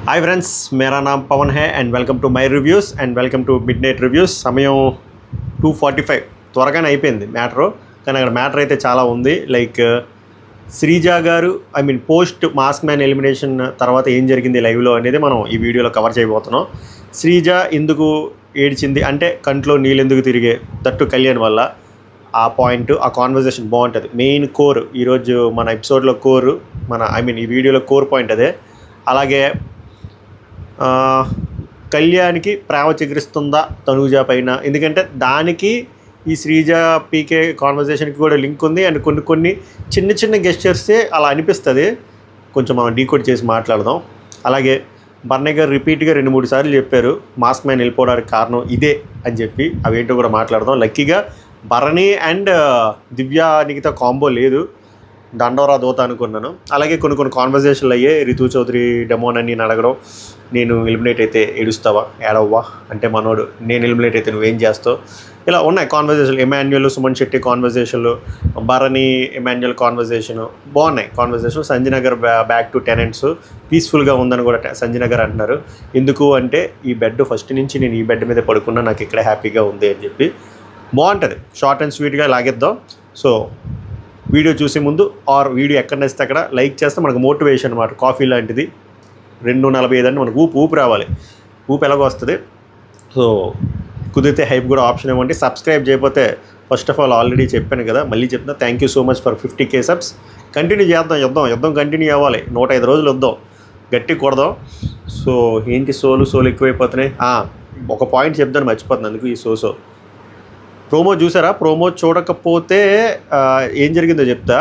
Hi friends, मेरा नाम पवन है and welcome to my reviews and welcome to mid night reviews. సమయం 2:45 త్వరగానే అయిపోయింది మ్యాటరు, కానీ అక్కడ మ్యాటర్ అయితే చాలా ఉంది. లైక్ శ్రీజ గారు పోస్ట్ మాస్క్ మ్యాన్ ఎలిమినేషన్ తర్వాత ఏం జరిగింది లైవ్లో అనేది మనం ఈ వీడియోలో కవర్ చేయబోతున్నాం. శ్రీజ ఎందుకు ఏడ్చింది అంటే కంట్లో నీళ్ళు ఎందుకు తిరిగే దట్టు కళ్యాణ్ వల్ల, ఆ పాయింట్ ఆ కాన్వర్జేషన్ బాగుంటుంది. మెయిన్ కోర్ ఈరోజు మన ఎపిసోడ్లో కోర్ ఈ వీడియోలో కోర్ పాయింట్ అదే. అలాగే కళ్యాణ్కి ప్రేమ చిగురిస్తుందా తనూజ పైన, ఎందుకంటే దానికి ఈ శ్రీజ పీకే కాన్వర్జేషన్కి కూడా లింక్ ఉంది. అండ్ కొన్ని చిన్న చిన్న గెస్చర్సే అలా అనిపిస్తుంది. కొంచెం మనం డీకోడ్ చేసి మాట్లాడదాం. అలాగే బర్నే గారు రిపీట్గా 2-3 సార్లు చెప్పారు మాస్క్ మ్యాన్ వెళ్ళిపోవడానికి కారణం ఇదే అని చెప్పి, అవేంటో కూడా మాట్లాడదాం. లక్కీగా భరణి అండ్ దివ్య నిఖిత కాంబో లేదు, దండోరా దోత అనుకున్నాను. అలాగే కొన్ని కాన్వర్జేషన్లు అయ్యాయి. రితు చౌదరి డెమోన్ అని నేను అడగడం, నేను ఎలిమినేట్ అయితే ఏడుస్తావా ఏడవ్వా అంటే మనోడు, నేను ఎలిమినేట్ అయితే నువ్వేం చేస్తావు, ఇలా ఉన్నాయి కాన్వర్జేషన్లు. ఎమాన్యుల్ సుమన్ శెట్టి కాన్వర్జేషన్లు, భరణి ఎమాన్యుల్ కాన్వర్జేషను బాగున్నాయి కాన్వర్జేషన్. సంజయనగర్ బ్యాక్ టు టెనెంట్స్ పీస్ఫుల్గా ఉందని కూడా సంజయనగర్ అంటున్నారు. ఎందుకు అంటే ఈ బెడ్ ఫస్ట్ నుంచి నేను ఈ బెడ్ మీద పడుకున్నా, నాకు ఇక్కడ హ్యాపీగా ఉంది అని చెప్పి బాగుంటుంది. షార్ట్ అండ్ స్వీట్గా లాగేద్దాం. సో వీడియో చూసే ముందు ఆర్ వీడియో ఎక్కడ నచ్చితే అక్కడ లైక్ చేస్తే మనకు మోటివేషన్ అన్నమాట. కాఫీ లాంటిది 2:45 అంటే మనకు ఊపు రావాలి. ఊపు ఎలాగో వస్తుంది. సో కుదిరితే హైప్ కూడా ఆప్షన్ ఇవ్వండి. సబ్స్క్రైబ్ చేయకపోతే ఫస్ట్ ఆఫ్ ఆల్ ఆల్రెడీ చెప్పాను కదా, మళ్ళీ చెప్తున్నా. Thank you so much for 50K subs. Continue చేద్దాం, యుద్ధం కంటిన్యూ అవ్వాలి. 105 రోజులు వద్దాం, గట్టి కొడదాం. సో ఏంటి సోలు ఎక్కువైపోతున్నాయి. ఒక పాయింట్ చెప్తాను మర్చిపోతున్నాను, అందుకు ఈ సో ప్రోమో చూసారా? ప్రోమో చూడకపోతే ఏం జరిగిందో చెప్తా.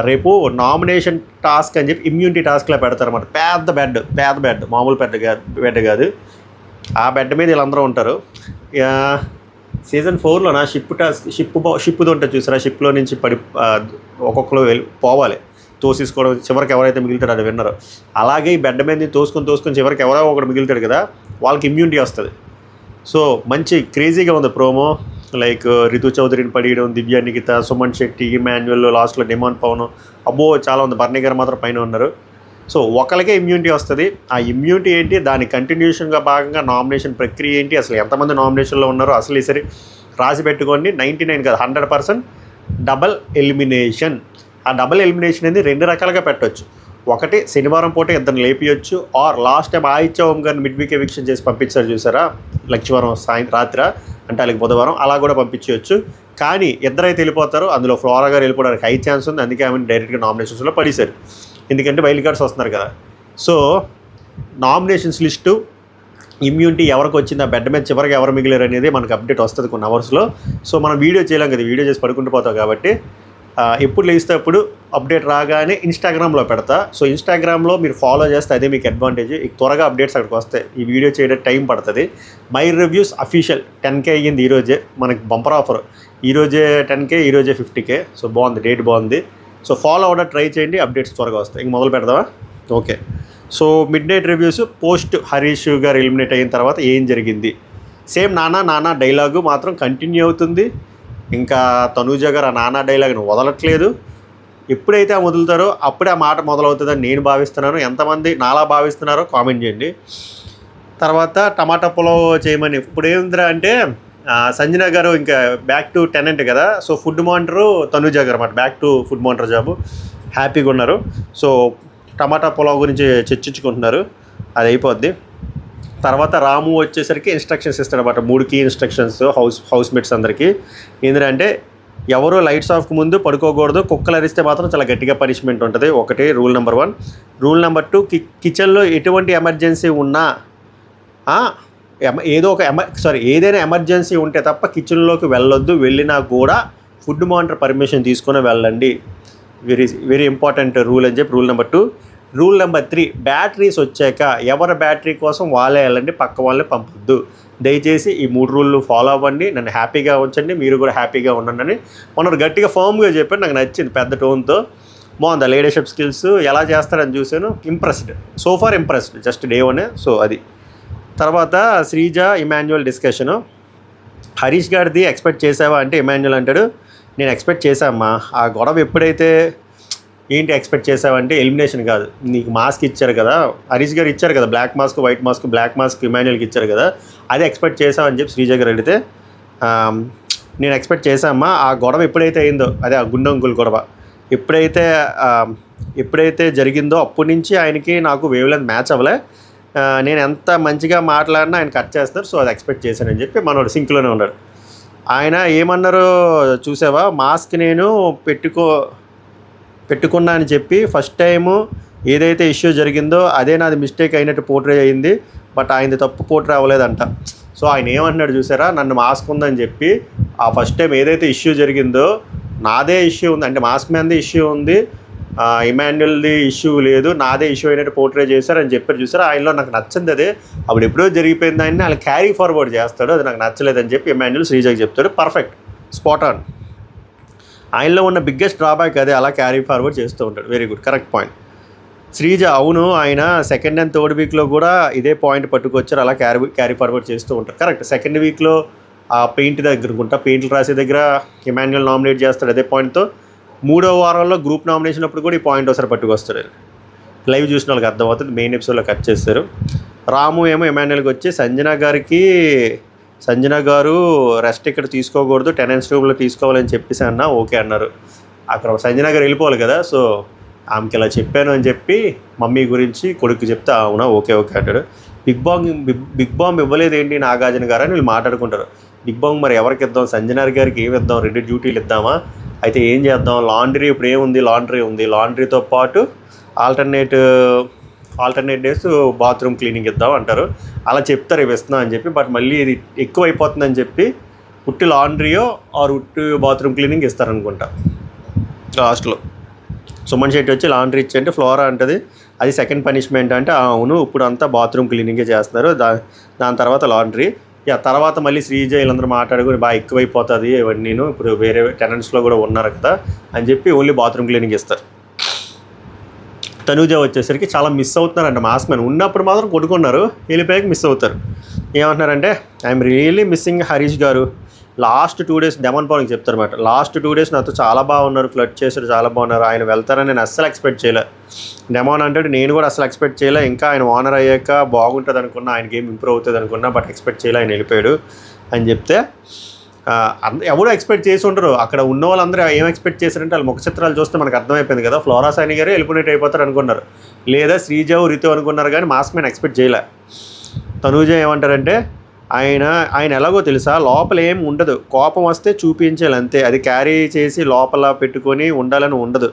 రేపు నామినేషన్ టాస్క్ అని చెప్పి ఇమ్యూనిటీ టాస్క్లో పెడతారన్నమాట. పెద్ద బెడ్ మామూలు బెడ్ కాదు. ఆ బెడ్ మీద వీళ్ళందరూ ఉంటారు. సీజన్ 4లోనా షిప్ది ఉంటుంది చూసారా? షిప్లో నుంచి ఒక్కొక్కరు పోవాలి, తోసేసుకోవడం. చివరికి ఎవరైతే మిగులుతారో అది విన్నరు. అలాగే ఈ బెడ్ మీద తోసుకొని చివరికి ఎవరో ఒకటి మిగులుతాడు కదా, వాళ్ళకి ఇమ్యూనిటీ వస్తుంది. సో మంచి క్రేజీగా ఉంది ప్రోమో. లైక్ రితు చౌదరిని పడేయడం, దివ్య నిఖిత, సుమన్ శెట్టి, ఇమాన్యుల్, లాస్ట్లో డిమాన్ పవన్, అబ్బో చాలా ఉంది. బర్నీ గారు మాత్రం పైన ఉన్నారు. సో ఒకరికే ఇమ్యూనిటీ వస్తుంది. ఆ ఇమ్యూనిటీ ఏంటి, దాని కంటిన్యూషన్గా భాగంగా నామినేషన్ ప్రక్రియ ఏంటి, అసలు ఎంతమంది నామినేషన్లో ఉన్నారో అసలు ఈసారి రాసి పెట్టుకోండి. 99 కాదు 100% డబల్ ఎలిమినేషన్. ఆ డబల్ ఎలిమినేషన్ అనేది 2 రకాలుగా పెట్టవచ్చు. ఒకటి శనివారం పూట ఇద్దరిని లేపియొచ్చు, ఆర్ లాస్ట్ టైం ఆయిత్య ఓం గారిని మిడ్ వీక్ ఎవిక్షన్ చేసి పంపించారు చూసారా, లక్ష్మీవారం రాత్రి అంటే వాళ్ళకి బుధవారం, అలా కూడా పంపించవచ్చు. కానీ ఇద్దరైతే వెళ్ళిపోతారు, అందులో ఫ్లోరా గారు వెళ్ళిపోవడానికి హై ఛాన్స్ ఉంది. అందుకే ఆమెను డైరెక్ట్గా నామినేషన్స్లో పడేశారు, ఎందుకంటే వైల్డ్ కార్డ్స్ వస్తున్నారు కదా. సో నామినేషన్స్ లిస్టు, ఇమ్యూనిటీ ఎవరికి వచ్చింది, ఆ బెడ్ మీద చివరికి ఎవరు మిగిలారు అనేది మనకు అప్డేట్ వస్తుంది కొన్ని అవర్స్లో. సో మనం వీడియో చేయలేం కదా, వీడియో చేసి పడుకుంటూ పోతాం కాబట్టి ఎప్పుడు లేస్తే అప్పుడు అప్డేట్ రాగానే ఇన్స్టాగ్రామ్లో పెడతా. సో ఇన్స్టాగ్రామ్లో మీరు ఫాలో చేస్తే అదే మీకు అడ్వాంటేజ్. త్వరగా అప్డేట్స్ అక్కడికి వస్తాయి. ఈ వీడియో చేయడానికి టైం పడుతుంది. మై రివ్యూస్ అఫీషియల్ 10K అయ్యింది ఈరోజే. మనకి బంపర్ ఆఫర్, ఈరోజే 10K, ఈరోజే 50K. సో బాగుంది, డేట్ బాగుంది. సో ఫాలో అవ్వడం ట్రై చేయండి, అప్డేట్స్ త్వరగా వస్తాయి. ఇంక మొదలు పెడదామా? Okay. So mid night reviews post Harish గారు ఎలిమినేట్ అయిన తర్వాత ఏం జరిగింది, సేమ్ నానా డైలాగు మాత్రం కంటిన్యూ అవుతుంది. ఇంకా తనూజ గారు ఆ నానా డైలాగ్ని వదలట్లేదు. ఎప్పుడైతే వదులుతారో అప్పుడే ఆ మాట మొదలవుతుందని నేను భావిస్తున్నాను. ఎంతమంది నాలా భావిస్తున్నారో కామెంట్ చేయండి. తర్వాత టమాటా పులావ్ చేయమని ఇప్పుడు ఏముందిరా అంటే, సంజన గారు ఇంకా బ్యాక్ టు టెనెంట్ కదా, సో ఫుడ్ మానిటరు తనూజ గారు అన్నమాట, back to food monitor job, హ్యాపీగా ఉన్నారు. సో టమాటా పులావ్ గురించి చర్చించుకుంటున్నారు, అది అయిపోద్ది. తర్వాత రాము వచ్చేసరికి ఇన్స్ట్రక్షన్స్ ఇస్తాడన్నమాట, 3 కీ ఇన్స్ట్రక్షన్స్ హౌస్ మేట్స్ అందరికీ. ఏంటంటే ఎవరు లైట్స్ ఆఫ్కి ముందు పడుకోకూడదు, కుక్కలు అరిస్తే మాత్రం చాలా గట్టిగా పనిష్మెంట్ ఉంటుంది. ఒకటి రూల్ నెంబర్ 1. రూల్ నెంబర్ 2, కిచెన్లో ఎటువంటి ఎమర్జెన్సీ ఉన్నా ఏదైనా ఎమర్జెన్సీ ఉంటే తప్ప కిచెన్లోకి వెళ్ళొద్దు, వెళ్ళినా కూడా ఫుడ్ మానిటర్ పర్మిషన్ తీసుకుని వెళ్ళండి. వెరీ ఇంపార్టెంట్ రూల్ అని చెప్పి rule number 2. Rule number 3, batteries వచ్చాక ఎవరి బ్యాటరీ కోసం వాళ్ళే వెళ్ళండి, పక్క వాళ్ళని పంపొద్దు. దయచేసి ఈ 3 రూళ్ళు ఫాలో అవ్వండి, నన్ను హ్యాపీగా ఉంచండి, మీరు కూడా హ్యాపీగా ఉండండి అని మనం గట్టిగా ఫర్మ్గా చెప్పాను. నాకు నచ్చింది, పెద్ద టోన్తో బాగుంది. లీడర్షిప్ స్కిల్స్ ఎలా చేస్తారని చూశాను, impressed, so far impressed, just day 1. So అది. తర్వాత శ్రీజ ఇమాన్యుల్ డిస్కషను. హరీష్ గారిది ఎక్స్పెక్ట్ చేసావా అంటే ఇమాన్యుల్ అంటాడు, నేను ఎక్స్పెక్ట్ చేశామ్మా. ఆ గొడవ ఎప్పుడైతే ఏంటి ఎక్స్పెక్ట్ చేసావంటే ఎలిమినేషన్ కాదు, నీకు మాస్క్ ఇచ్చారు కదా, హరీష్ గారు ఇచ్చారు కదా, black mask white mask, black mask ఇమాన్యుయల్కి ఇచ్చారు కదా, అది ఎక్స్పెక్ట్ చేసావని చెప్పి శ్రీజ గారు అడిగితే నేను ఎక్స్పెక్ట్ చేశామ్మా, ఆ గొడవ ఎప్పుడైతే అయిందో, అదే ఆ గుండంగుల గొడవ ఎప్పుడైతే జరిగిందో అప్పటి నుంచి ఆయనకి నాకు వేవ్ లెంత్ మ్యాచ్ అవ్వలే, నేను ఎంత మంచిగా మాట్లాడినా ఆయన కట్ చేస్తారు, సో అది ఎక్స్పెక్ట్ చేశానని చెప్పి మనోడు సింక్లోనే ఉన్నాడు. ఆయన ఏమన్నారో చూసావా, మాస్క్ నేను పెట్టుకున్నా అని చెప్పి ఫస్ట్ టైము ఏదైతే ఇష్యూ జరిగిందో అదే నాది మిస్టేక్ అయినట్టు పోర్ట్రే అయింది, బట్ ఆయనది తప్పు పోర్ట్రే అవ్వలేదంట. సో ఆయన ఏమంటున్నాడు చూసారా, నన్ను మాస్క్ ఉందని చెప్పి ఆ ఫస్ట్ టైం ఏదైతే ఇష్యూ జరిగిందో నాదే ఇష్యూ ఉంది, అంటే మాస్క్ మ్యాన్ది ఇష్యూ ఉంది, ఇమాన్యుయల్ది ఇష్యూ లేదు, నాదే ఇష్యూ అయినట్టు పోర్ట్రే చేశారు అని చెప్పారు చూసారా. ఆయనలో నాకు నచ్చింది అదే, అప్పుడు ఎప్పుడో జరిగిపోయింది ఆయన్ని అలా క్యారీ ఫార్వర్డ్ చేస్తాడు, అది నాకు నచ్చలేదని చెప్పి ఇమాన్యుయల్ శ్రీజకి చెప్తాడు. Perfect, spot on. ఆయనలో ఉన్న బిగ్గెస్ట్ డ్రాబ్యాక్ అదే, అలా క్యారీ ఫార్వర్డ్ చేస్తూ ఉంటాడు. Very good, correct point. Sreeja అవును, ఆయన సెకండ్ అండ్ థర్డ్ వీక్లో కూడా ఇదే పాయింట్ పట్టుకొచ్చారు, అలా క్యారీ ఫార్వర్డ్ చేస్తూ ఉంటారు. కరెక్ట్. సెకండ్ వీక్లో ఆ పెయింట్ దగ్గర అనుకుంటా, పెయింట్లు రాసే దగ్గర ఇమాన్యుయల్ నామినేట్ చేస్తాడు అదే పాయింట్తో. 3వ వారంలో గ్రూప్ నామినేషన్ అప్పుడు కూడా ఈ పాయింట్ ఒకసారి పట్టుకొస్తాడు. లైవ్ చూసిన వాళ్ళకి అర్థమవుతుంది, మెయిన్ ఎపిసోడ్లో కట్ చేస్తారు. రాము ఏమో ఇమాన్యుయల్కి వచ్చి సంజన గారు రెస్ట్ ఇక్కడ తీసుకోకూడదు, టెనెన్స్ రూమ్లో తీసుకోవాలని చెప్పేసి అన్న ఓకే అన్నారు. అక్కడ సంజన గారు వెళ్ళిపోవాలి కదా, సో ఆమెకి ఇలా చెప్పాను అని చెప్పి మమ్మీ గురించి కొడుకు చెప్తే అవునా ఓకే అంటాడు. బిగ్ బాంబ్ ఇవ్వలేదు ఏంటి నాగార్జున గారు అని వీళ్ళు మాట్లాడుకుంటారు. బిగ్ బాంబ్ మరి ఎవరికి ఇద్దాం, సంజన గారికి ఏమి ఇద్దాం, 2 డ్యూటీలు ఇద్దామా, అయితే ఏం చేద్దాం, లాండ్రీ ఇప్పుడు ఏముంది, లాండ్రీ ఉంది, లాండ్రీతో పాటు ఆల్టర్నేట్ డేస్ బాత్రూమ్ క్లీనింగ్ ఇద్దాం అంటారు. అలా చెప్తారు ఇవి ఇస్తున్నాం అని చెప్పి, బట్ మళ్ళీ ఇది ఎక్కువ అయిపోతుందని చెప్పి ఉట్టి లాండ్రీయో ఆర్ ఉట్టి బాత్రూమ్ క్లీనింగ్ ఇస్తారనుకుంటా లాస్ట్లో. సుమన్ శెట్టి వచ్చి లాండ్రీ ఇచ్చి అంటే ఫ్లోరా అంటది అది సెకండ్ పనిష్మెంట్ అంటే అవును ఇప్పుడు అంతా బాత్రూమ్ క్లీనింగే చేస్తున్నారు, దాని తర్వాత లాండ్రీ, తర్వాత మళ్ళీ శ్రీజ వీళ్ళందరూ మాట్లాడుకుని బాగా ఎక్కువైపోతుంది ఇవన్నీ, ఇప్పుడు వేరే టెనెంట్స్లో కూడా ఉన్నారు కదా అని చెప్పి ఓన్లీ బాత్రూమ్ క్లీనింగ్ ఇస్తారు. తనూజ వచ్చేసరికి చాలా మిస్ అవుతున్నారంట మాస్క్ మ్యాన్, ఉన్నప్పుడు మాత్రం కొట్టుకున్నారు, వెళ్ళిపోయాక మిస్ అవుతారు. ఏమంటున్నారంటే ఐఎమ్ రియల్లీ మిస్సింగ్ హరీష్ గారు, లాస్ట్ 2 డేస్ డెమాన్ పవన్కి చెప్తారన్నమాట, లాస్ట్ 2 డేస్ నాతో చాలా బాగున్నారు, ఫ్లడ్ చేశారు, చాలా బాగున్నారు, ఆయన వెళ్తారని నేను అస్సలు ఎక్స్పెక్ట్ చేయలే. డెమాన్ అంటే నేను కూడా అసలు ఎక్స్పెక్ట్ చేయలే, ఇంకా ఆయన ఓనర్ అయ్యాక బాగుంటుంది అనుకున్నా, ఆయనకి ఏం ఇంప్రూవ్ అవుతుంది అనుకున్నా, బట్ ఎక్స్పెక్ట్ చేయలే, ఆయన వెళ్ళిపోయాడు అని చెప్తే ఎవరు ఎక్స్పెక్ట్ చేసి ఉంటారు, అక్కడ ఉన్న వాళ్ళందరూ ఏం ఎక్స్పెక్ట్ చేశారంటే వాళ్ళ ముఖ చిత్రాలు చూస్తే మనకు అర్థమైపోయింది కదా, ఫ్లోరా సైని గారు వెళ్ళిపోయినట్టు అయిపోతారు అనుకున్నారు, లేదా శ్రీజ రితు అనుకున్నారు, కానీ మాస్క్ మ్యాన్ ఎక్స్పెక్ట్ చేయలే. తనూజ ఏమంటారంటే ఆయన ఎలాగో తెలుసా, లోపల ఏం ఉండదు, కోపం వస్తే చూపించాలి అంతే, అది క్యారీ చేసి లోపల పెట్టుకొని ఉండాలని ఉండదు,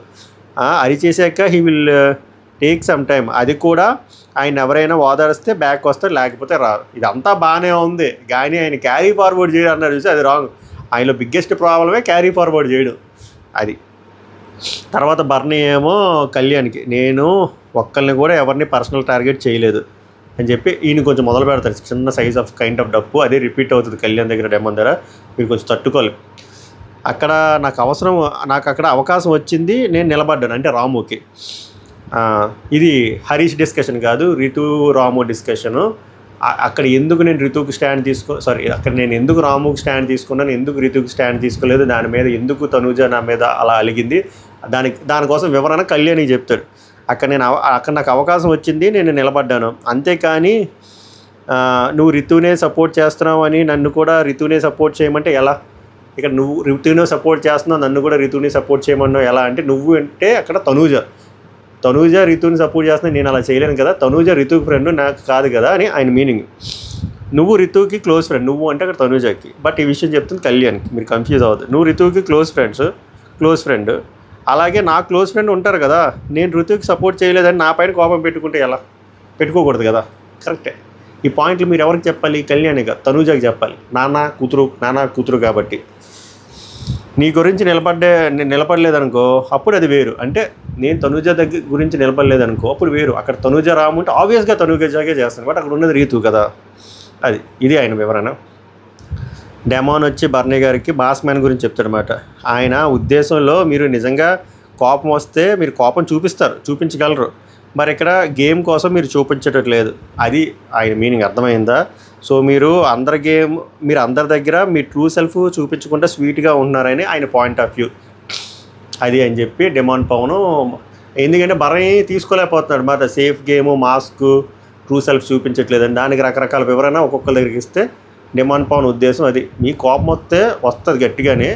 అరిచేసాక he will take some time, అది కూడా ఆయన ఎవరైనా ఓదారిస్తే బ్యాక్ వస్తారు, లేకపోతే రారు. ఇదంతా బాగానే ఉంది కానీ ఆయన క్యారీ ఫార్వర్డ్ చేయడం అన్నారు చూసి అది రాంగ్. ఆయనలో బిగ్గెస్ట్ ప్రాబ్లమే క్యారీ ఫార్వర్డ్ చేయడం. అది తర్వాత బర్నీ ఏమో కళ్యాణ్కి నేను ఒక్కరిని కూడా ఎవరిని పర్సనల్ టార్గెట్ చేయలేదు అని చెప్పి ఈయన కొంచెం మొదలు పెడతారు, చిన్న సైజ్ ఆఫ్ కైండ్ ఆఫ్ డప్పు, అదే రిపీట్ అవుతుంది కళ్యాణ్ దగ్గర డెమన్ దగ్గర, మీరు కొంచెం తట్టుకోలేదు. అక్కడ నాకు అక్కడ అవకాశం వచ్చింది, నేను నిలబడ్డాను అంటే రాముకి. ఇది హరీష్ డిస్కషన్ కాదు, రితు రాము డిస్కషను. అక్కడ ఎందుకు నేను రితుకి స్టాండ్ అక్కడ నేను ఎందుకు రాముకి స్టాండ్ తీసుకున్నాను, ఎందుకు రితుకి స్టాండ్ తీసుకోలేదు, దాని మీద ఎందుకు తనూజ నా మీద అలా అలిగింది, దానికోసం వివరణ కళ్యాణి చెప్తాడు. అక్కడ నాకు అవకాశం వచ్చింది, నేను నిలబడ్డాను, అంతేకాని నువ్వు రితునే సపోర్ట్ చేస్తున్నావు అని నన్ను కూడా రితునే సపోర్ట్ చేయమంటే ఎలా, ఇక్కడ నువ్వు రితునే సపోర్ట్ చేస్తున్నావు, నన్ను కూడా రితుని సపోర్ట్ చేయమన్నావు ఎలా అంటే, నువ్వు అంటే అక్కడ తనూజ రితుని సపోర్ట్ చేస్తున్నా, నేను అలా చేయలేను కదా, తనూజ రితుకి ఫ్రెండ్ నాకు కాదు కదా అని ఆయన మీనింగ్. నువ్వు రితుకి క్లోజ్ ఫ్రెండ్, నువ్వు అంటే అక్కడ తనూజకి, బట్ ఈ విషయం చెప్తుంది కళ్యాణ్కి, మీరు కన్ఫ్యూజ్ అవ్వద్దు. నువ్వు రితుకి క్లోజ్ ఫ్రెండ్, అలాగే నా క్లోజ్ ఫ్రెండ్ ఉంటారు కదా, నేను రితుకి సపోర్ట్ చేయలేదని నా పైన కోపం పెట్టుకుంటే ఎలా, పెట్టుకోకూడదు కదా, కరెక్టే. ఈ పాయింట్లు మీరు ఎవరికి చెప్పాలి, కళ్యాణిగా తనూజకి చెప్పాలి, నాన్న కూతురు కాబట్టి. నీ గురించి నిలబడలేదనుకో అప్పుడు అది వేరు, అంటే నేను తనూజ గురించి నిలబడలేదనుకో అప్పుడు వేరు. అక్కడ తనూజ రాము అంటే ఆబ్వియస్గా తనూజాగే చేస్తాను, బట్ అక్కడ ఉన్నది రీతు కదా, ఇది ఆయన వివరణ. డెమాన్ వచ్చి బర్నీ గారికి మాస్క్ మ్యాన్ గురించి చెప్తాడనమాట. ఆయన ఉద్దేశంలో మీరు నిజంగా కోపం వస్తే మీరు కోపం చూపించగలరు, మరి ఇక్కడ గేమ్ కోసం మీరు చూపించట్లేదు, అది ఆయన మీనింగ్, అర్థమైందా? సో మీరు అందరి దగ్గర మీ ట్రూ సెల్ఫ్ చూపించకుండా స్వీట్గా ఉన్నారని ఆయన పాయింట్ ఆఫ్ వ్యూ. అది అని చెప్పి డిమాండ్ పవన్, ఎందుకంటే భరణి తీసుకోలేకపోతున్నాడు అన్నమాట. Safe game, mask, true self చూపించట్లేదండి. దానికి రకరకాల వివరణ ఒక్కొక్కరి దగ్గరికి ఇస్తే డిమాండ్ పవన్ ఉద్దేశం అది, మీ కోపం వస్తే వస్తుంది గట్టిగానే,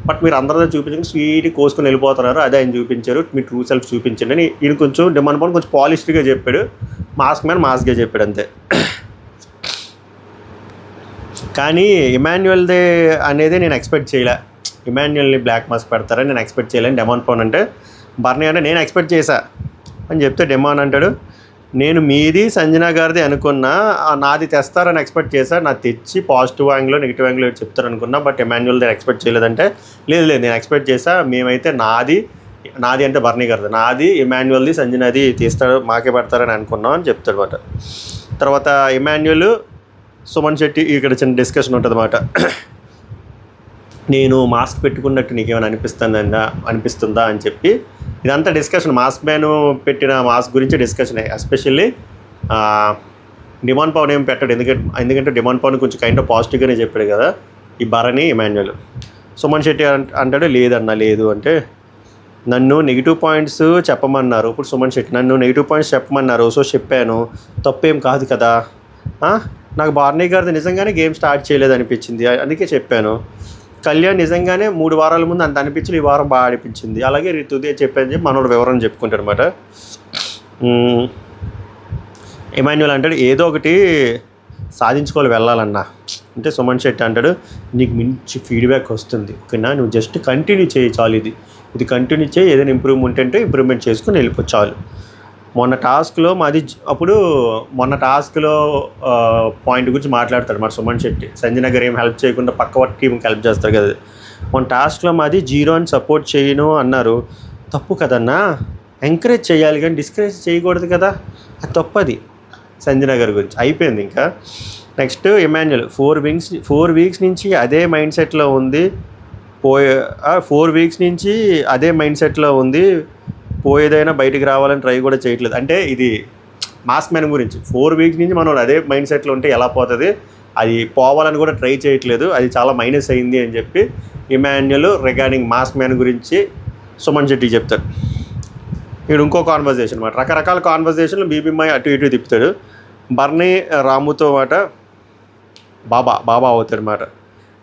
బట్ మీరు అందరితో చూపించుకుని స్వీట్ కోసుకుని వెళ్ళిపోతున్నారు, అదే ఆయన చూపించారు, మీ ట్రూ సెల్ఫ్ చూపించండి అని ఈయన కొంచెం డిమాండ్ పవన్ కొంచెం పాలిష్డ్గా చెప్పాడు, మాస్క్ మ్యాన్ మాస్క్గా చెప్పాడు అంతే. కానీ ఇమాన్యుయల్దే అనేది నేను ఎక్స్పెక్ట్ చేయలే, ఇమాన్యుయల్ని బ్లాక్ మాస్క్ పెడతారని నేను ఎక్స్పెక్ట్ చేయలేను. డిమాండ్ పవన్ అంటే బర్నీ అంటే నేను ఎక్స్పెక్ట్ చేశా అని చెప్తే డిమాండ్ అంటాడు, నేను మీది సంజన గారిది అనుకున్నా, నాది తెస్తారని ఎక్స్పెక్ట్ చేశా, నా తెచ్చి పాజిటివ్ యాంగిల్లో నెగిటివ్ యాంగిల్లో చెప్తారనుకున్నా, బట్ ఇమాన్యుయల్ది ఎక్స్పెక్ట్ చేయలేదంటే లేదు నేను ఎక్స్పెక్ట్ చేశా, మేమైతే నాది అంటే బర్నీ గారిది, నాది ఇమాన్యుయల్ది సంజనది తీస్తాడు మాకే పెడతారని అనుకున్నాం అని చెప్తాడు అన్నమాట. తర్వాత ఇమాన్యుయల్ సుమన్ శెట్టి ఇక్కడ చిన్న డిస్కషన్ ఉంటుంది అన్నమాట. నేను మాస్క్ పెట్టుకున్నట్టు నీకేమైనా అనిపిస్తుందా అని చెప్పి ఇదంతా డిస్కషన్, మాస్క్ మ్యాన్ పెట్టిన మాస్క్ గురించి డిస్కషన్. ఎస్పెషల్లీ డిమాండ్ పవన్ ఏం పెట్టాడు, ఎందుకంటే డిమాండ్ పవన్ కొంచెం కైండ్ ఆఫ్ పాజిటివ్గానే చెప్పాడు కదా ఈ భరణి ఇమాన్యుయల్. సుమన్ శెట్టి అంటాడు లేదన్నా లేదు అంటే, నన్ను నెగిటివ్ పాయింట్స్ చెప్పమన్నారు, ఇప్పుడు సుమన్ శెట్టి నన్ను నెగిటివ్ పాయింట్స్ చెప్పమన్నారు, సో చెప్పాను, తప్పేం కాదు కదా, నాకు బార్నీ గారిది నిజంగానే గేమ్ స్టార్ట్ చేయలేదు అనిపించింది, అందుకే చెప్పాను. కళ్యాణ్ నిజంగానే 3 వారాల ముందు అంత అనిపించింది, ఈ వారం బాగా అనిపించింది, అలాగే రితుదే చెప్పని చెప్పి మనోడు వివరణ చెప్పుకుంటాడు అనమాట. ఇమాన్యుయల్ అంటాడు ఏదో ఒకటి సాధించుకోవాలి వెళ్ళాలన్నా అంటే, సుమన్ శెట్టి అంటాడు నీకు మంచి ఫీడ్బ్యాక్ వస్తుంది ఓకేనా, నువ్వు జస్ట్ కంటిన్యూ చేయి చాలు, ఇది కంటిన్యూ చేయి, ఏదైనా ఇంప్రూవ్మెంట్ అంటే ఇంప్రూవ్మెంట్ చేసుకుని వెళ్ళిపో చాలు. మొన్న టాస్క్లో పాయింట్ గురించి మాట్లాడతాడు మరి సుమన్ శెట్టి, సంజన గారు ఏం హెల్ప్ చేయకుండా పక్క టీంకి హెల్ప్ చేస్తారు కదా, మొన్న టాస్క్లో మాది 0 అని సపోర్ట్ చేయను అన్నారు, తప్పు కదన్నా, ఎంకరేజ్ చేయాలి కానీ డిస్కరేజ్ చేయకూడదు కదా, అది తప్పది. సంజన గారి గురించి అయిపోయింది. ఇంకా నెక్స్ట్ ఇమాన్యుయల్ 4 వీక్స్ నుంచి అదే మైండ్ సెట్లో ఉంది, 4 వీక్స్ నుంచి అదే మైండ్ సెట్లో ఉంది, పోయేదైనా బయటికి రావాలని ట్రై కూడా చేయట్లేదు. అంటే ఇది మాస్క్ మ్యాన్ గురించి, 4 వీక్స్ నుంచి మనం అదే మైండ్ సెట్లో ఉంటే ఎలా పోతుంది, అది పోవాలని కూడా ట్రై చేయట్లేదు, అది చాలా మైనస్ అయింది అని చెప్పి ఇమాన్యుయల్ రిగార్డింగ్ మాస్క్ మ్యాన్ గురించి సుమన్ శెట్టి చెప్తాడు. ఇక్కడ ఇంకో కాన్వర్జేషన్ అన్నమాట, రకరకాల కాన్వర్జేషన్లు బీబీమై అటు ఇటు తిప్పుతాడు. బర్నీ రాముతో మాట బాబా అవుతాడు మాట.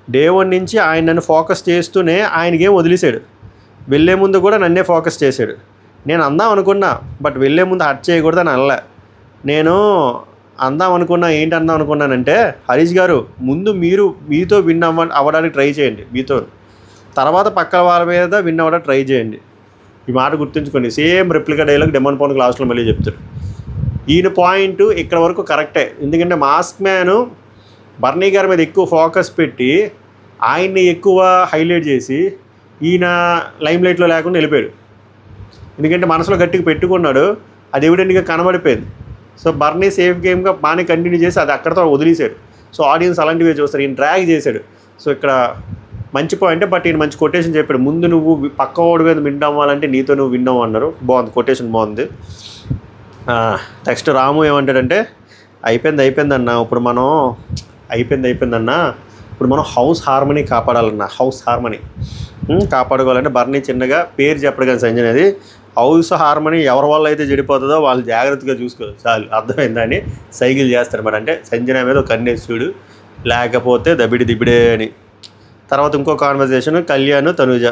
డే 1 నుంచి ఆయన నన్ను ఫోకస్ చేస్తూనే ఆయనకేం వదిలేశాడు, వెళ్ళే ముందు కూడా నన్నే ఫోకస్ చేశాడు. నేను అందాం అనుకున్నా బట్ వెళ్ళే ముందు హర్ట్ చేయకూడదని అనలే. నేను అందాం అనుకున్నానంటే హరీష్ గారు ముందు మీతో విన్ అవ్వడానికి ట్రై చేయండి, మీతో తర్వాత పక్కన వాళ్ళ మీద విన్ అవ్వడానికి ట్రై చేయండి. ఈ మాట గుర్తుంచుకోండి. Same replica dialogue demand Pawan లాస్ట్లో మళ్ళీ చెప్తాడు. ఈయన పాయింట్ ఇక్కడ వరకు కరెక్టే, ఎందుకంటే మాస్క్ మ్యాన్ బర్నీ గారి మీద ఎక్కువ ఫోకస్ పెట్టి ఆయన్ని ఎక్కువ హైలైట్ చేసి ఈయన లైమ్ లైట్లో లేకుండా వెళ్ళిపోయాడు. ఎందుకంటే మనసులో గట్టిగా పెట్టుకున్నాడు, అది ఎవిడెంట్గా కనబడిపోయింది. సో బర్నీ సేఫ్ గేమ్గా బాగానే కంటిన్యూ చేసి అది అక్కడితో వదిలేశాడు. సో ఆడియన్స్ అలాంటివే చూస్తారు, ఈయన డ్రాగ్ చేశాడు. సో ఇక్కడ మంచి పాయింటే, బట్ ఈయన మంచి కొటేషన్ చెప్పాడు, ముందు నువ్వు పక్క ఓడి మీద విన్ అవ్వాలంటే నీతో నువ్వు విన్ అవ్వన్నారు. బాగుంది, కొటేషన్ బాగుంది. నెక్స్ట్ రాము ఏమంటాడంటే అయిపోయిందన్న, ఇప్పుడు మనం ఇప్పుడు మనం హౌస్ హార్మనీ కాపాడాలన్న, హౌస్ హార్మనీ కాపాడుకోవాలంటే బర్నీ చిన్నగా పేరు చెప్పడు కానీ సంజనది, హౌస్ హార్మనీ ఎవరి వల్ల అయితే చెడిపోతుందో వాళ్ళు జాగ్రత్తగా చూసుకోవాలి చాలు, అర్థమైందని సైకిల్ చేస్తారు మరి. అంటే సంజన మీద ఒక కన్నేసి చూడు, లేకపోతే దిబిడే అని. తర్వాత ఇంకో కాన్వర్జేషన్ కళ్యాణ్ తనూజ.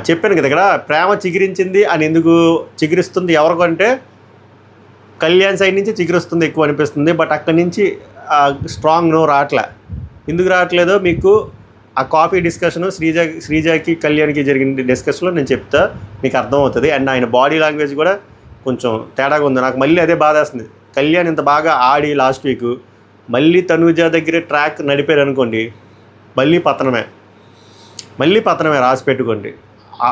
చెప్పాను కదా ఇక్కడ ప్రేమ చిగురించింది అని, ఎందుకు చిగురిస్తుంది ఎవరికంటే కళ్యాణ్ సైడ్ నుంచి చిగురిస్తుంది ఎక్కువ అనిపిస్తుంది, బట్ అక్కడి నుంచి స్ట్రాంగ్ నో రావట్లే. ఎందుకు రావట్లేదో మీకు ఆ కాఫీ డిస్కషను శ్రీజాకి కళ్యాణ్కి జరిగిన డిస్కషన్లో నేను చెప్తా, మీకు అర్థమవుతుంది. అండ్ ఆయన బాడీ లాంగ్వేజ్ కూడా కొంచెం తేడాగా ఉంది, నాకు మళ్ళీ అదే బాధ వేస్తుంది. కళ్యాణ్ ఇంత బాగా ఆడి లాస్ట్ వీక్ మళ్ళీ తనూజ దగ్గరే ట్రాక్ నడిపారు అనుకోండి, మళ్ళీ పతనమే రాసి పెట్టుకోండి.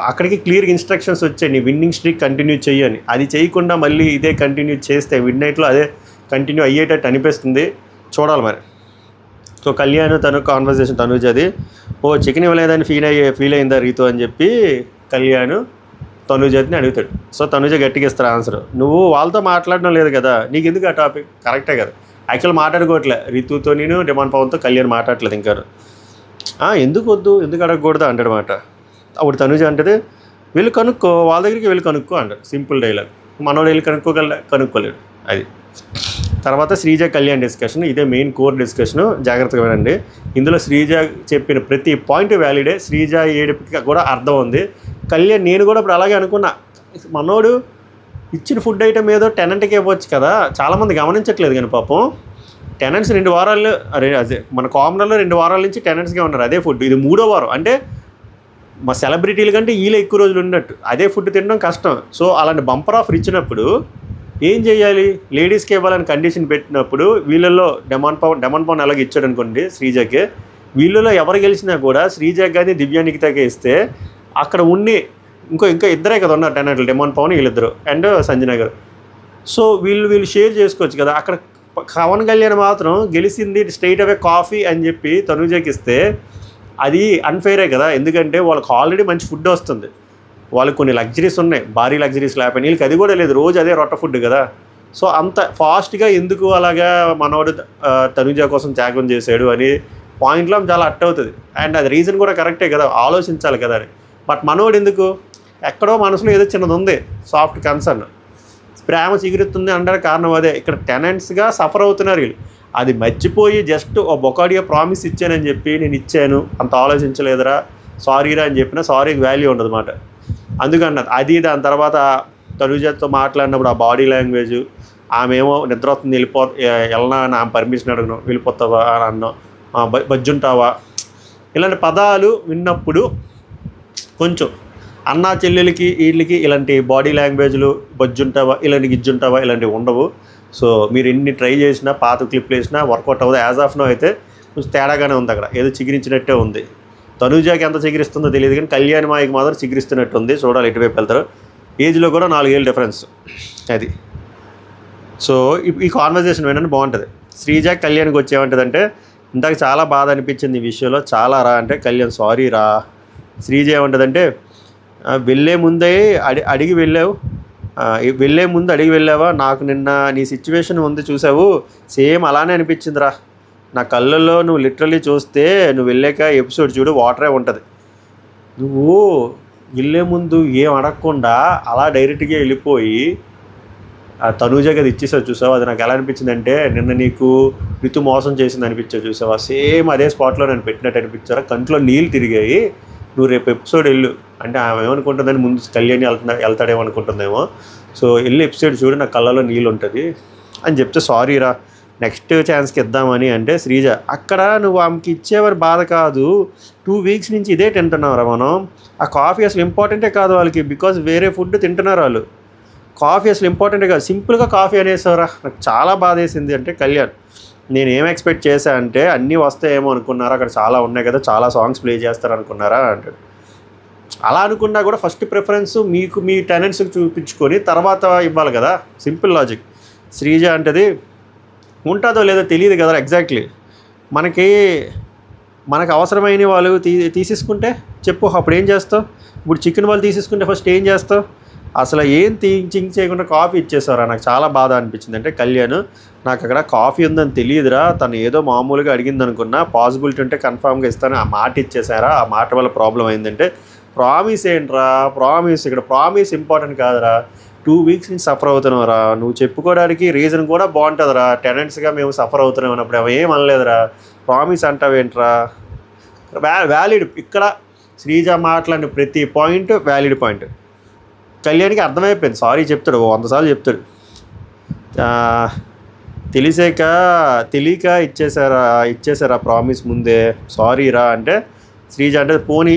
అక్కడికి క్లియర్గా ఇన్స్ట్రక్షన్స్ వచ్చాయి, నీ విన్నింగ్ స్ట్రీక్ కంటిన్యూ చెయ్యని. అది చేయకుండా మళ్ళీ ఇదే కంటిన్యూ చేస్తే మిడ్ నైట్లో అదే కంటిన్యూ అయ్యేటట్టు అనిపిస్తుంది, చూడాలి మరి. సో కళ్యాణ్ తను కాన్వర్జేషన్ తనూజది, చికెన్ ఇవ్వలేదని ఫీల్ అయిందా రీతు అని చెప్పి కళ్యాణ్ తనూజని అడుగుతాడు. సో తనూజ గట్టిగా ఇస్తారు ఆన్సర్, నువ్వు వాళ్ళతో మాట్లాడడం లేదు కదా, నీకు ఎందుకు ఆ టాపిక్, కరెక్టే కదా. యాక్చువల్ మాట్లాడుకోవట్లే రీతుతో, నేను డిమాండ్ పవన్తో కళ్యాణ్ మాట్లాడట్లేదు ఇంకా. ఎందుకు అడగకూడదు అంటాడనమాట. అప్పుడు తనుజ అంటది వెళ్ళి కనుక్కో, వాళ్ళ దగ్గరికి వెళ్ళి కనుక్కో అంటారు. Simple dialogue. మనోడు వెళ్ళి కనుక్కోలేడు. అది తర్వాత శ్రీజ కళ్యాణ్ డిస్కషన్, ఇదే మెయిన్ కోర్ డిస్కషను. జాగ్రత్తగా వినండి. ఇందులో శ్రీజ చెప్పిన ప్రతి పాయింట్ వ్యాలిడే. శ్రీజ ఏడుపుకి కూడా అర్థం ఉంది. కళ్యాణ్ నేను కూడా ఇప్పుడు అలాగే అనుకున్నా, మనోడు ఇచ్చిన ఫుడ్ ఐటమ్ ఏదో టెనెంట్కి ఇవ్వచ్చు కదా, చాలామంది గమనించట్లేదు. కానీ పాపం టెనెంట్స్ 2 వారాలు అదే మన కామనర్లో 2 వారాల నుంచి టెనెంట్స్గా ఉన్నారు అదే ఫుడ్. ఇది 3వ వారం. అంటే మా సెలబ్రిటీల కంటే వీళ్ళే ఎక్కువ రోజులు ఉన్నట్టు. అదే ఫుడ్ తినడం కష్టం. సో అలాంటి బంపర్ ఆఫర్ ఇచ్చినప్పుడు ఏం చేయాలి, లేడీస్కి ఇవ్వాలని కండిషన్ పెట్టినప్పుడు వీళ్ళల్లో డెమాన్ పవన్ అలాగే ఇచ్చాడు అనుకోండి శ్రీజకి. వీళ్ళలో ఎవరు గెలిచినా కూడా శ్రీజకి కానీ దివ్యానికితకే ఇస్తే అక్కడ ఇంకా ఇద్దరే కదా ఉన్నారు టెనెంట్లు, డెమాన్ పవన్ వీళ్ళిద్దరు అండ్ సంజన గారు. సో వీళ్ళు షేర్ చేసుకోవచ్చు కదా. అక్కడ పవన్ కళ్యాణ్ మాత్రం గెలిచింది స్ట్రైట్ అవే కాఫీ అని చెప్పి తనుజకి ఇస్తే అది అన్ఫెయిరే కదా. ఎందుకంటే వాళ్ళకి ఆల్రెడీ మంచి ఫుడ్ వస్తుంది, వాళ్ళకి కొన్ని లగ్జరీస్ ఉన్నాయి, భారీ లగ్జరీస్ లేకపోయినా వీళ్ళకి అది కూడా లేదు, రోజు అదే రొట్ట ఫుడ్ కదా. సో అంత ఫాస్ట్గా ఎందుకు అలాగా మనోడు తనుజ కోసం త్యాగం చేశాడు అని పాయింట్లో చాలా అట్ అవుతుంది. అండ్ అది రీజన్ కూడా కరెక్టే కదా, ఆలోచించాలి కదా అని. బట్ మనోడు ఎందుకు, ఎక్కడో మనసులో ఏదో చిన్నది ఉంది, సాఫ్ట్ కన్సర్న్, ప్రేమ చిగురుతుంది అంటే కారణం అదే. ఇక్కడ టెనెంట్స్గా సఫర్ అవుతున్నారు వీళ్ళు. అది మర్చిపోయి జస్ట్ ఓ బొకాడియో ప్రామిస్ ఇచ్చానని చెప్పి నేను ఇచ్చాను అంత ఆలోచించలేదురా సారీరా అని చెప్పినా సారీకి వాల్యూ ఉండదు అన్నమాట. అందుకన్నది అది. దాని తర్వాత తనుజతో మాట్లాడినప్పుడు ఆ బాడీ లాంగ్వేజ్, ఆమె ఏమో నిద్ర వస్తుంది వెళ్ళనా అని ఆమె పర్మిషన్ అడగను, వెళ్ళిపోతావా అని అన్నాం, బజ్జుంటావా, ఇలాంటి పదాలు విన్నప్పుడు కొంచెం అన్నా చెల్లెలకి వీళ్ళకి ఇలాంటి బాడీ లాంగ్వేజ్లు బొజ్జుంటావా ఇలాంటి గిజ్జుంటావా ఇలాంటివి ఉండవు. సో మీరు ఎన్ని ట్రై చేసినా పాత క్లిప్లు వేసినా వర్కౌట్ అవ్వదు. యాజ్ ఆఫ్ నో అయితే కొంచెం తేడాగానే ఉంది, అక్కడ ఏదో చిగిరించినట్టే ఉంది. తనుజాకి ఎంత చిగిరిస్తుందో తెలియదు కానీ కళ్యాణ్ మాయకి మాత్రం చిగిరిస్తున్నట్టు ఉంది. చూడాలి ఎటువైపు వెళ్తారు. ఏజ్లో కూడా 4 ఏళ్ళు డిఫరెన్స్ అది. సో ఈ కాన్వర్జేషన్ వినండి, బాగుంటుంది. శ్రీజ కళ్యాణ్కి వచ్చేమంటుందంటే ఇందాక చాలా బాధ అనిపించింది ఈ విషయంలో, చాలా రా అంటే కళ్యాణ్ సారీ రా. శ్రీజ ఏమంటుందంటే వెళ్ళే ముందే అడిగి వెళ్ళావు, వెళ్ళే ముందు అడిగి వెళ్ళావా, నాకు నిన్న నీ సిచ్యువేషన్ ఉంది చూసావు, సేమ్ అలానే అనిపించిందిరా నా కళ్ళల్లో. నువ్వు లిటరల్లీ చూస్తే నువ్వు వెళ్ళాక ఎపిసోడ్ చూడు వాటరే ఉంటుంది. నువ్వు వెళ్ళే ముందు ఏం అడగకుండా అలా డైరెక్ట్గా వెళ్ళిపోయి తనూజకి అది ఇచ్చేసావు చూసావు, అది నాకు ఎలా అనిపించింది అంటే నిన్న నీకు ఋతు మోసం చేసింది అనిపించావు చూసావా, సేమ్ అదే స్పాట్లో నేను పెట్టినట్టు అనిపించారా, కంట్లో నీళ్ళు తిరిగాయి. నువ్వు రేపు ఎపిసోడ్ వెళ్ళు అంటే ఆమె ఏమనుకుంటుందని ముందు కళ్యాణి వెళ్తాడేమో అనుకుంటుందేమో. సో వెళ్ళి ఎపిసోడ్ చూడు నా కళ్ళలో నీళ్ళు ఉంటుంది అని చెప్తే సారీ రా నెక్స్ట్ ఛాన్స్కి ఇద్దామని అంటే శ్రీజ అక్కడ నువ్వు ఆమెకి ఇచ్చేవారు బాధ కాదు, 2 వీక్స్ నుంచి ఇదే తింటున్నావురా మనం. ఆ కాఫీ అసలు ఇంపార్టెంటే కాదు వాళ్ళకి, బికాజ్ వేరే ఫుడ్ తింటున్నారు వాళ్ళు. కాఫీ అసలు ఇంపార్టెంటే కాదు, సింపుల్గా కాఫీ అనేసావురా. నాకు చాలా బాధ వేసింది అంటే కళ్యాణ్ నేను ఏం ఎక్స్పెక్ట్ చేశా అంటే అన్నీ వస్తాయేమో అనుకున్నారా, అక్కడ చాలా ఉన్నాయి కదా, చాలా సాంగ్స్ ప్లే చేస్తారు అనుకున్నారా అంటాడు. అలా అనుకున్నా కూడా ఫస్ట్ ప్రిఫరెన్స్ మీకు మీ టెనెంట్స్కి చూపించుకొని తర్వాత ఇవ్వాలి కదా, సింపుల్ లాజిక్. శ్రీజ అంటది ఉంటుందో లేదో తెలియదు కదా ఎగ్జాక్ట్లీ, మనకు అవసరమైన వాళ్ళు తీసేసుకుంటే చెప్పు అప్పుడు ఏం చేస్తావు, ఇప్పుడు చికెన్ వాళ్ళు తీసేసుకుంటే ఫస్ట్ ఏం చేస్తావు, అసలు ఏం థింక్ చేయకుండా కాఫీ ఇచ్చేసారా. నాకు చాలా బాధ అనిపించింది అంటే కళ్యాణ్ నాకు అక్కడ కాఫీ ఉందని తెలియదురా, తను ఏదో మామూలుగా అడిగింది అనుకున్నా, పాసిబిలిటీ ఉంటే కన్ఫామ్గా ఇస్తాను, ఆ మాట ఇచ్చేసారా, ఆ మాట వల్ల ప్రాబ్లం అయిందంటే ప్రామిస్ ఏంట్రా, ప్రామిస్ ఇక్కడ ప్రామిస్ ఇంపార్టెంట్ కాదురా, 2 వీక్స్ నుంచి సఫర్ అవుతున్నావురా, నువ్వు చెప్పుకోవడానికి రీజన్ కూడా బాగుంటుందిరా, టెనెంట్స్గా మేము సఫర్ అవుతున్నాం అన్నప్పుడు అవి ఏం అనలేదురా, ప్రామిస్ అంటావేంట్రా. వ్యాలిడ్ ఇక్కడ శ్రీజ మాట్లాడిన ప్రతి పాయింట్ వ్యాలిడ్ పాయింట్. కళ్యాణ్కి అర్థమైపోయింది, సారీ చెప్తాడు 100 సార్లు చెప్తాడు. తెలియక ఇచ్చేసారా ప్రామిస్ ముందే, సారీ రా అంటే శ్రీజ అంటే పోనీ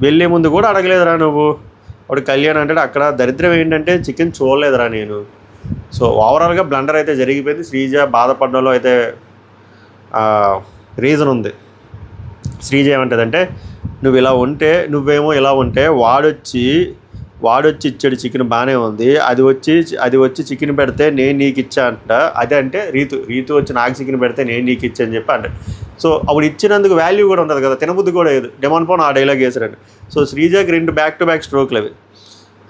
వెళ్ళే ముందు కూడా అడగలేదురా నువ్వు. అప్పుడు కళ్యాణ్ అంటే అక్కడ దరిద్రం ఏంటంటే చికెన్ చూడలేదురా నేను. సో ఓవరాల్గా బ్లండర్ అయితే జరిగిపోయింది. శ్రీజ బాధపడడంలో అయితే రీజన్ ఉంది. శ్రీజ ఏమంటుందంటే నువ్వు ఇలా ఉంటే నువ్వేమో ఇలా ఉంటే వాడొచ్చి ఇచ్చాడు చికెన్ బాగానే ఉంది, అది వచ్చి చికెన్ పెడితే నేను నీకు ఇచ్చా అంట. అదే అంటే రీతు వచ్చి నాకు చికెన్ పెడితే నేను నీకు ఇచ్చా అని చెప్పి అంటే. సో అప్పుడు ఇచ్చినందుకు వాల్యూ కూడా ఉండదు కదా, తినబుద్ధి కూడా లేదు. డెమాన్ పవన్ ఆ డైలాగ్ వేసారండి. సో శ్రీజకి 2 బ్యాక్ టు బ్యాక్ స్ట్రోక్లు అవి.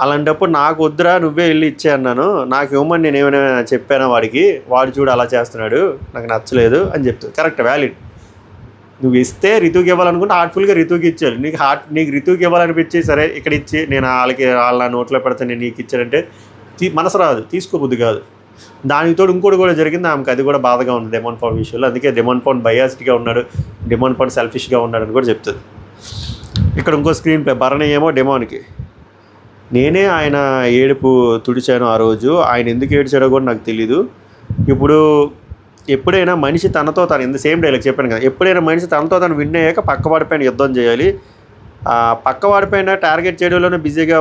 అలాంటప్పుడు నాకు వద్దురా నువ్వే వెళ్ళి ఇచ్చే అన్నాను, నాకు ఇవ్వమని నేను ఏమైనా చెప్పానా వాడికి, వాడు చూడు అలా చేస్తున్నాడు నాకు నచ్చలేదు అని చెప్తాను. Correct, valid. నువ్వు ఇస్తే రితుకి ఇవ్వాలనుకుంటే హార్ట్ఫుల్గా రితుకి ఇచ్చారు. నీకు రితుకి ఇవ్వాలనిపించి సరే ఇక్కడ ఇచ్చి నేను వాళ్ళ నోట్లో పెడితే నేను నీకు ఇచ్చానంటే మనసు రాదు, తీసుకోబుద్ది కాదు. దానికి తోడు ఇంకోటి కూడా జరిగింది, ఆమెకు అది కూడా బాధగా ఉంది డెమాన్ పౌండ్ విషయంలో. అందుకే డెమాన్ పౌండ్ బయాస్డ్గా ఉన్నాడు, డెమాన్ పౌండ్ సెల్ఫిష్గా ఉన్నాడు అని కూడా చెప్తుంది. ఇక్కడ ఇంకో స్క్రీన్ ప్లే, భరణి ఏమో డెమాన్కి నేనే ఆయన ఏడుపు తుడిచాను ఆ రోజు, ఆయన ఎందుకు ఏడ్చాడో కూడా నాకు తెలీదు. ఇప్పుడు ఎప్పుడైనా మనిషి తనతో తను ఇంత సేమ్ డైలాగ్ చెప్పాను కదా, ఎప్పుడైనా మనిషి తనతో తను విన్ అయ్యాక పక్కవాడిపైన యుద్ధం చేయాలి. పక్కవాడిపైన టార్గెట్ చేయడంలోనే బిజీగా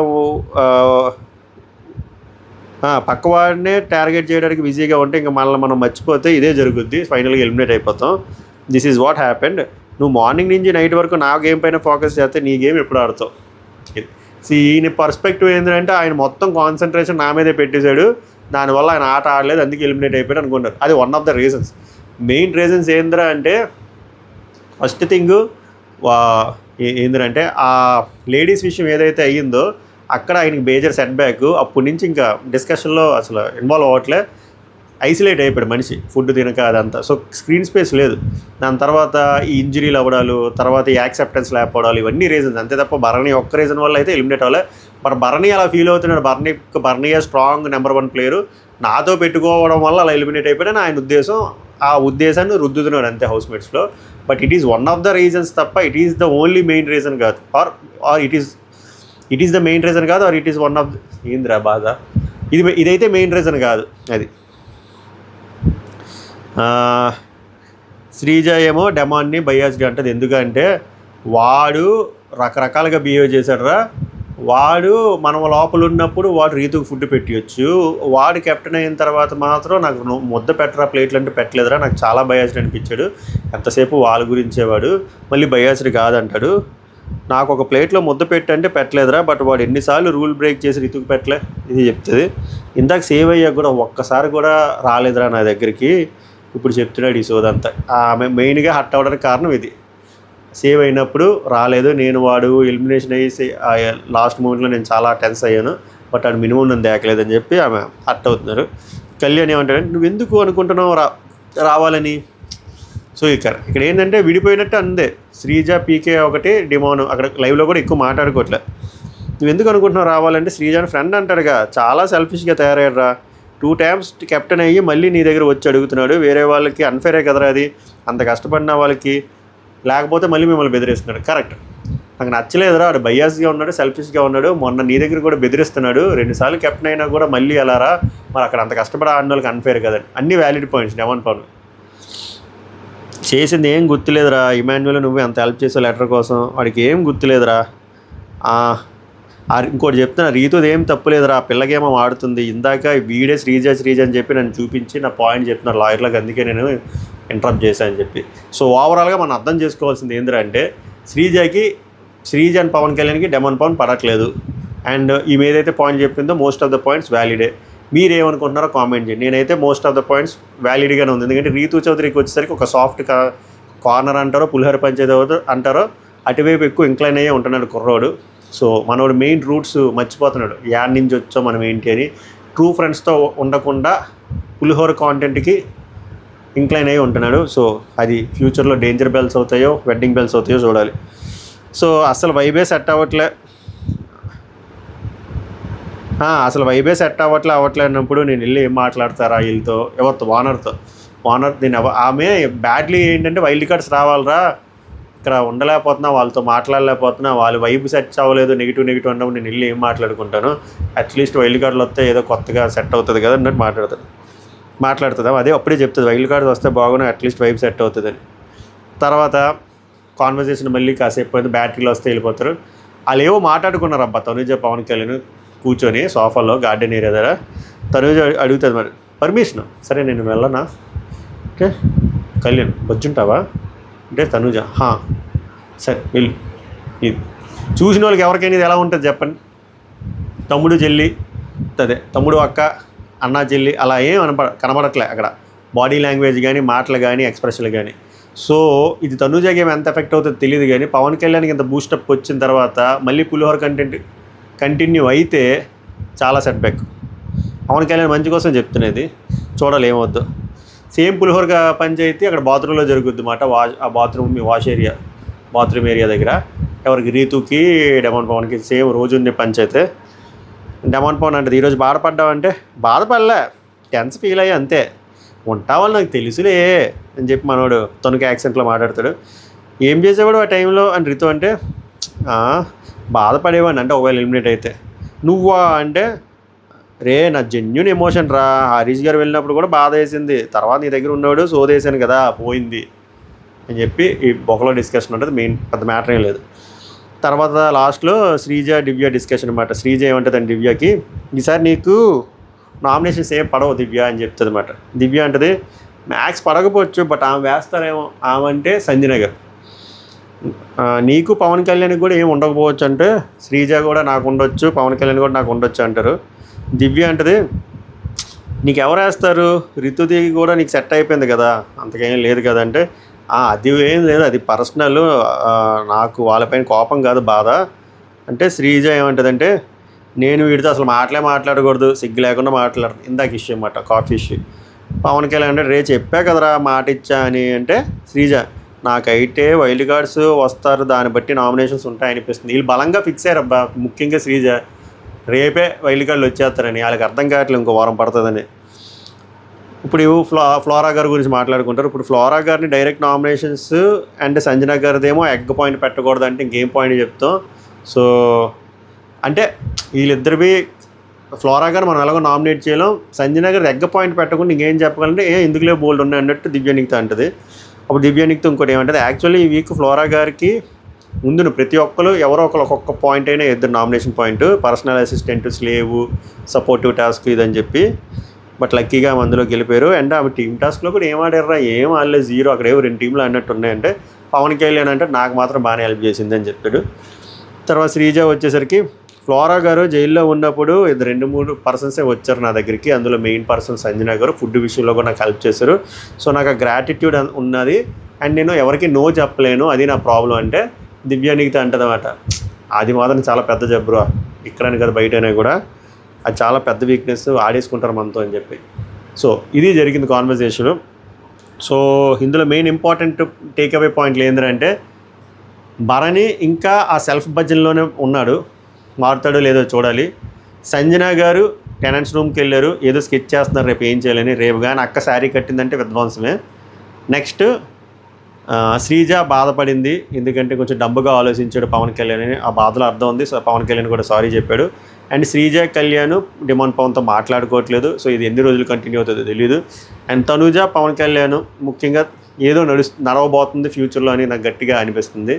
పక్కవాడినే టార్గెట్ చేయడానికి బిజీగా ఉంటే ఇంకా మనల్ని మనం మర్చిపోతే ఇదే జరుగుద్ది, ఫైనల్గా ఎలిమినేట్ అయిపోతాం. This is what happened. నువ్వు మార్నింగ్ నుంచి నైట్ వరకు నా గేమ్ పైన ఫోకస్ చేస్తే నీ గేమ్ ఎప్పుడు ఆడుతావు. ఈయన పర్స్పెక్టివ్ ఏంటంటే ఆయన మొత్తం కాన్సన్ట్రేషన్ నా మీదే పెట్టేశాడు, దానివల్ల ఆయన ఆట ఆడలేదు, అందుకే ఎలిమినేట్ అయిపోయాడు అనుకుంటారు. అది one of the reasons. Main reasons ఏంద్రా అంటే ఫస్ట్ థింగ్ ఏంటంటే ఆ లేడీస్ విషయం ఏదైతే అయ్యిందో అక్కడ ఆయనకి మేజర్ సెట్ బ్యాక్. అప్పటి నుంచి ఇంకా డిస్కషన్లో అసలు ఇన్వాల్వ్ అవ్వట్లే, ఐసోలేట్ అయిపోయాడు మనిషి, ఫుడ్ తినక అదంతా. సో స్క్రీన్ స్పేస్ లేదు. దాని తర్వాత ఈ ఇంజరీలు అవ్వడాలు, తర్వాత ఈ యాక్సెప్టెన్స్ లేకపోవడాలు, ఇవన్నీ రీజన్స్. అంతే తప్ప భరణి ఒక్క రీజన్ వల్ల అయితే ఎలిమినేట్ అవ్వలే. మరి భరణి అలా ఫీల్ అవుతున్నాడు, భరణియే స్ట్రాంగ్ నెంబర్ 1 ప్లేయరు, నాతో పెట్టుకోవడం వల్ల అలా ఎలిమినేట్ అయిపోయాడని ఆయన ఉద్దేశం. ఆ ఉద్దేశాన్ని రుద్దుతున్నాడు అంతే హౌస్మేట్స్లో. But it is one of the reasons తప్ప it is the only main reason కాదు. Or it is the main reason కాదు, or it is one of ఏంద్రా బాధ, ఇదైతే మెయిన్ రీజన్ కాదు. అది శ్రీజ ఏమో డెమాన్ని బయాస్డ్ అంటది. ఎందుకంటే వాడు రకరకాలుగా బిహేవ్ చేశాడురా, వాడు మనం లోపల ఉన్నప్పుడు వాడు రీతుకు ఫుడ్ పెట్టియచ్చు, వాడు కెప్టెన్ అయిన తర్వాత మాత్రం నాకు ముద్ద పెట్టరా ప్లేట్లు అంటే పెట్టలేదురా, నాకు చాలా బయాస్డ్ అనిపించాడు, ఎంతసేపు వాళ్ళ గురించేవాడు, మళ్ళీ బయాస్డ్ కాదంటాడు, నాకు ఒక ప్లేట్లో ముద్ద పెట్టంటే పెట్టలేదురా, బట్ వాడు ఎన్నిసార్లు రూల్ బ్రేక్ చేసి రితుకు పెట్టలే, ఇది చెప్తుంది. ఇందాక సేవ్ అయ్యాక కూడా ఒక్కసారి కూడా రాలేదురా నా దగ్గరికి, ఇప్పుడు చెప్తున్నాడు ఈ సోదంతా. మెయిన్గా హట్ అవ్వడానికి కారణం ఇది. సేవ్ అయినప్పుడు రాలేదు, నేను వాడు ఎలిమినేషన్ అయ్యి లాస్ట్ మూమెంట్లో నేను చాలా టెన్స్ అయ్యాను, బట్ వాడు మినిమం నన్ను దేకలేదని చెప్పి ఆమె హట్ అవుతున్నారు. కళ్యాణ్ ఏమంటాడంటే నువ్వు ఎందుకు అనుకుంటున్నావు రావాలని. సో ఇక్కడ ఏంటంటే విడిపోయినట్టు అందే, శ్రీజ పీకే ఒకటి డిమాను అక్కడ లైవ్లో కూడా ఎక్కువ మాట్లాడుకోవట్లే. నువ్వు ఎందుకు అనుకుంటున్నావు రావాలంటే శ్రీజాని ఫ్రెండ్ అంటాడుగా, చాలా సెల్ఫిష్గా తయారయ్యారా, 2 times కెప్టెన్ అయ్యి మళ్ళీ నీ దగ్గర వచ్చి అడుగుతున్నాడు, వేరే వాళ్ళకి అన్ఫేరే కదరా అది, అంత కష్టపడిన వాళ్ళకి, లేకపోతే మళ్ళీ మిమ్మల్ని బెదిరిస్తున్నాడు. కరెక్ట్, నాకు నచ్చలేదురా, వాడు బయాస్గా ఉన్నాడు, సెల్ఫిష్గా ఉన్నాడు, మొన్న నీ దగ్గర కూడా బెదిరిస్తున్నాడు, 2 సార్లు కెప్టెన్ అయినా కూడా మళ్ళీ అలారా, మరి అక్కడ అంత కష్టపడి ఆడిన వాళ్ళకి అన్ఫేర్ కదండి. అన్ని వ్యాలిడ్ పాయింట్స్. డెమాన్ పౌండ్ చేసింది ఏం గుర్తులేదురా, ఇమాన్యుయల్ నువ్వు ఎంత హెల్ప్ చేసావు లెటర్ కోసం, వాడికి ఏం గుర్తులేదురా. ఇంకోటి చెప్తున్నా, రీతుది ఏం తప్పులేదురా, పిల్లగేమో ఆడుతుంది, ఇందాక వీడే శ్రీజ అని చెప్పి నన్ను చూపించి నా పాయింట్ చెప్తున్నారు లాయర్లకు, అందుకే నేను ఇంటరప్ట్ చేశాను అని చెప్పి. సో ఓవరాల్గా మనం అర్థం చేసుకోవాల్సింది ఏంటంటే శ్రీజ అండ్ పవన్ కళ్యాణ్కి డెమాన్ పౌండ్ పడట్లేదు. అండ్ ఈమె ఏదైతే పాయింట్ చెప్పిందో మోస్ట్ ఆఫ్ ద పాయింట్స్ వ్యాలిడే. మీరేమనుకుంటున్నారో కామెంట్ చేయండి. నేనైతే మోస్ట్ ఆఫ్ ద పాయింట్స్ వ్యాలిడ్గానే ఉంది. ఎందుకంటే రీతు చౌదరికి వచ్చేసరికి ఒక సాఫ్ట్ కార్నర్ అంటారో పులిహోర పంచేది అంటారో అటువైపు ఎక్కువ ఇంక్లైన్ అయ్యే ఉంటున్నాడు కుర్రోడు. సో మనోడు మెయిన్ రూట్స్ మర్చిపోతున్నాడు, యాడ్ నుంచి వచ్చాం మనం ఏంటి అని. ట్రూ ఫ్రెండ్స్తో ఉండకుండా పులిహోర కాంటెంట్కి ఇంక్లైన్ అయ్యి ఉంటున్నాడు. సో అది ఫ్యూచర్లో డేంజర్ బెల్స్ అవుతాయో వెడ్డింగ్ బెల్స్ అవుతాయో చూడాలి. సో అసలు వైబే సెట్ అవ్వట్లే అవ్వట్లే అన్నప్పుడు నేను వెళ్ళి ఏం మాట్లాడతారా వీళ్ళతో, ఎవరితో, ఓనర్ నేను ఆమె బ్యాడ్లీ ఏంటంటే వైల్డ్ కార్డ్స్ రావాలరా, ఇక్కడ ఉండలేకపోతున్నా, వాళ్ళతో మాట్లాడలేకపోతున్నా, వాళ్ళు వైబ్ సెట్ అవ్వలేదు, నెగిటివ్ అన్నప్పుడు నేను వెళ్ళి ఏం మాట్లాడుకుంటాను, అట్లీస్ట్ వైల్డ్ కార్డులు వస్తే ఏదో కొత్తగా సెట్ అవుతుంది కదా అన్నట్టు మాట్లాడుతుందా. అదే అప్పుడే చెప్తుంది వైల్డ్ కార్డ్స్ వస్తే బాగున్నా, అట్లీస్ట్ వైబ్ సెట్ అవుతుందని. తర్వాత కాన్వర్జేషన్ మళ్ళీ కాసేపు పోయింది, బ్యాటరీలు వస్తే వెళ్ళిపోతారు. వాళ్ళు ఏవో మాట్లాడుకున్నారు అబ్బా, తనుజ పవన్ కళ్యాణ్ కూర్చొని సోఫాలో గార్డెన్ ఏరియా దగ్గర. తనుజ అడుగుతుంది మరి పర్మిషన్, సరే నేను వెళ్ళనా, ఓకే కళ్యాణ్ వచ్చుంటావా అంటే తనుజ సరే వెళ్ళు. ఇది చూసిన వాళ్ళకి ఎవరికైనా ఇది ఎలా ఉంటుంది చెప్పండి. తమ్ముడు చెల్లి, అదే తమ్ముడు అక్క అన్నా చెల్లి అలా ఏం కనబడట్లే అక్కడ, బాడీ లాంగ్వేజ్ కానీ మాటలు కానీ ఎక్స్ప్రెషన్లు కానీ. సో ఇది తనుజకి ఏమి ఎంత ఎఫెక్ట్ అవుతుందో తెలియదు, కానీ పవన్ కళ్యాణ్కి ఇంత బూస్టప్ వచ్చిన తర్వాత మళ్ళీ పులిహోర కంటిన్యూ అయితే చాలా సెట్ బ్యాక్. పవన్ కళ్యాణ్ మంచి కోసం చెప్తున్నది, చూడాలి ఏమవుద్దు. సేమ్ పులిహోర పంచాయతీ అక్కడ బాత్రూంలో జరుగుద్ది అన్నమాట. ఆ బాత్రూమ్ ఏరియా దగ్గర ఎవరికి రీతుకి డెమాన్ పవన్కి సేమ్ రోజు ఉండే పంచాయతీ. డెమాన్ పవన్ అంటే ఈరోజు బాధపడ్డావంటే బాధపడలే, టెన్స్ ఫీల్ అయ్యి అంతే. ఉంటావని నాకు తెలుసులే అని చెప్పి మనోడు తనకి యాక్సెంట్లో మాట్లాడతాడు. ఏం చేసేవాడు ఆ టైంలో అని రితు అంటే బాధపడేవాడిని అంటే ఒకవేళ ఎలిమినేట్ అయితే. నువ్వా అంటే రే నా జెన్యున్ ఎమోషన్ రా, హరీష్ గారు వెళ్ళినప్పుడు కూడా బాధ వేసింది, తర్వాత నీ దగ్గర ఉన్నవాడు సోదేశాను కదా పోయింది అని చెప్పి ఈ బొక్కలో డిస్కషన్ ఉంటుంది. మెయిన్ పెద్ద మ్యాటర్ ఏం లేదు. తర్వాత లాస్ట్లో శ్రీజ దివ్య డిస్కషన్ అనమాట. శ్రీజ ఏమంటుందండి దివ్యకి, ఈసారి నీకు నామినేషన్స్ ఏం పడవు దివ్య అని చెప్తుంది అనమాట. దివ్య అంటది మ్యాక్స్ పడకపోవచ్చు బట్ ఆమె వేస్తారేమో. ఆమె అంటే సంజన గారు. నీకు పవన్ కళ్యాణ్కి కూడా ఏమి ఉండకపోవచ్చు అంటే శ్రీజ కూడా నాకు ఉండొచ్చు, పవన్ కళ్యాణ్ కూడా నాకు ఉండొచ్చు అంటారు. దివ్య అంటది నీకు ఎవరు వేస్తారు, రితుది కూడా నీకు సెట్ అయిపోయింది కదా, అంతకేం లేదు కదా అంటే అది ఏం లేదు, అది పర్సనల్, నాకు వాళ్ళపైన కోపం కాదు బాధ అంటే. శ్రీజ ఏమంటుందంటే నేను వీడితో అసలు మాట్లాడకూడదు, సిగ్గు లేకుండా మాట్లాడరు. ఇందాక ఇష్యూ అన్నమాట, కాఫీ ఇష్యూ. పవన్ కళ్యాణ్ అంటే రే చెప్పా కదరా మాట ఇచ్చా అని అంటే శ్రీజ నాకైతే వైల్డ్ కార్డ్స్ వస్తారు, దాన్ని బట్టి నామినేషన్స్ ఉంటాయనిపిస్తుంది. వీళ్ళు బలంగా ఫిక్స్ అయ్యారబ్బా, ముఖ్యంగా శ్రీజ రేపే వైల్డ్ కార్డులు వచ్చేస్తారని. వాళ్ళకి అర్థం కావట్లేదు ఇంకో వారం పడుతుందని. ఇప్పుడు ఫ్లోరా గారి గురించి మాట్లాడుకుంటారు. ఇప్పుడు ఫ్లోరా గారిని డైరెక్ట్ నామినేషన్స్ అండ్ సంజన గారిదేమో ఎగ్ పాయింట్ పెట్టకూడదు అంటే ఇంకేం పాయింట్ చెప్తాం. సో అంటే వీళ్ళిద్దరివి ఫ్లోరా గారు మనం ఎలాగో నామినేట్ చేయలేం, సంజన గారు ఎగ్ పాయింట్ పెట్టకుండా ఇంకేం చెప్పగలంటే ఎందుకులే బోల్డ్ ఉన్నాయి అన్నట్టు దివ్యానిక్త అంటుంది. అప్పుడు దివ్యానిక్త ఇంకోటి ఏమంటుంది, యాక్చువల్లీ ఈ వీక్ ఫ్లోరా గారికి ముందును ప్రతి ఒక్కరు ఎవరో ఒకరు ఒక్కొక్క పాయింట్ అయినా ఇద్దరు nomination point, personal assistant, slave, supportive task ఇదని చెప్పి. బట్ లక్కీగా అందులో గెలిపారు. అండ్ ఆమె టీమ్ టాస్క్లో కూడా ఏం ఆడారా, ఏం ఆడలేదు, జీరో. అక్కడ ఏవో 2 టీంలు అన్నట్టు ఉన్నాయంటే పవన్ కళ్యాణ్ అంటే నాకు మాత్రం బాగానే హెల్ప్ చేసింది అని చెప్పాడు. తర్వాత శ్రీజ వచ్చేసరికి ఫ్లోరా గారు జైల్లో ఉన్నప్పుడు 2-3 పర్సన్సే వచ్చారు నా దగ్గరికి, అందులో మెయిన్ పర్సన్ సంజన గారు. ఫుడ్ విషయంలో కూడా నాకు హెల్ప్ చేశారు. సో నాకు ఆ గ్రాటిట్యూడ్ ఉన్నది అండ్ నేను ఎవరికి నో చెప్పలేను, అది నా ప్రాబ్లం అంటే దివ్యానిక్త అంటదన్నమాట. అది మాత్రం చాలా పెద్ద జబ్బు, ఇక్కడని కదా బయటనే కూడా అది చాలా పెద్ద వీక్నెస్, ఆడేసుకుంటారు మనతో అని చెప్పి. సో ఇది జరిగింది కాన్వర్జేషను. సో ఇందులో మెయిన్ ఇంపార్టెంట్ టేక్అవే పాయింట్లు ఏంటంటే భరణి ఇంకా ఆ సెల్ఫ్ బడ్జెట్లోనే ఉన్నాడు, మారుతాడో లేదో చూడాలి. సంజన గారు టెనెంట్స్ రూమ్కి వెళ్ళారు, ఏదో స్కెచ్ చేస్తున్నారు రేపు ఏం చేయాలని. రేపు కానీ అక్క శారీ కట్టిందంటే విధ్వంసమే. నెక్స్ట్ శ్రీజ బాధపడింది, ఎందుకంటే కొంచెం డబ్బుగా ఆలోచించాడు పవన్ కళ్యాణ్ అని. ఆ బాధలో అర్థం ఉంది. సో పవన్ కళ్యాణ్ కూడా సారీ చెప్పాడు. అండ్ శ్రీజ కళ్యాణ్ డిమాండ్ పవన్తో మాట్లాడుకోవట్లేదు. సో ఇది ఎన్ని రోజులు కంటిన్యూ అవుతుందో తెలియదు. అండ్ తనుజ పవన్ కళ్యాణ్ ముఖ్యంగా ఏదో నడవబోతుంది ఫ్యూచర్లో అని నాకు గట్టిగా అనిపిస్తుంది.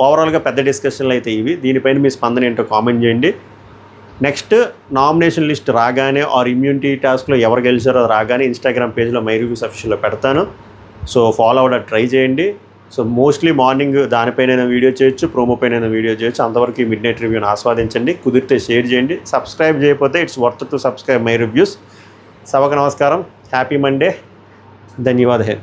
ఓవరాల్గా పెద్ద డిస్కషన్లు అయితే ఇవి. దీనిపైన మీ స్పందన ఏంటో కామెంట్ చేయండి. నెక్స్ట్ నామినేషన్ లిస్ట్ రాగానే ఆర్ ఇమ్యూనిటీ టాస్క్లో ఎవరు గెలిచారో రాగానే ఇన్స్టాగ్రామ్ పేజ్లో మై రివ్యూస్ అఫీషియల్లో పెడతాను. సో ఫాలో అవ్వడానికి ట్రై చేయండి. సో మోస్ట్లీ మార్నింగ్ దానిపైన వీడియో చేయొచ్చు, ప్రోమో పైన వీడియో చేయొచ్చు. అంతవరకు మిడ్ నైట్ రివ్యూని ఆస్వాదించండి. కుదిరితే షేర్ చేయండి. సబ్స్క్రైబ్ చేయకపోతే it's worth to subscribe my reviews. సభకు నమస్కారం. Happy Monday. ధన్యవాదాలు.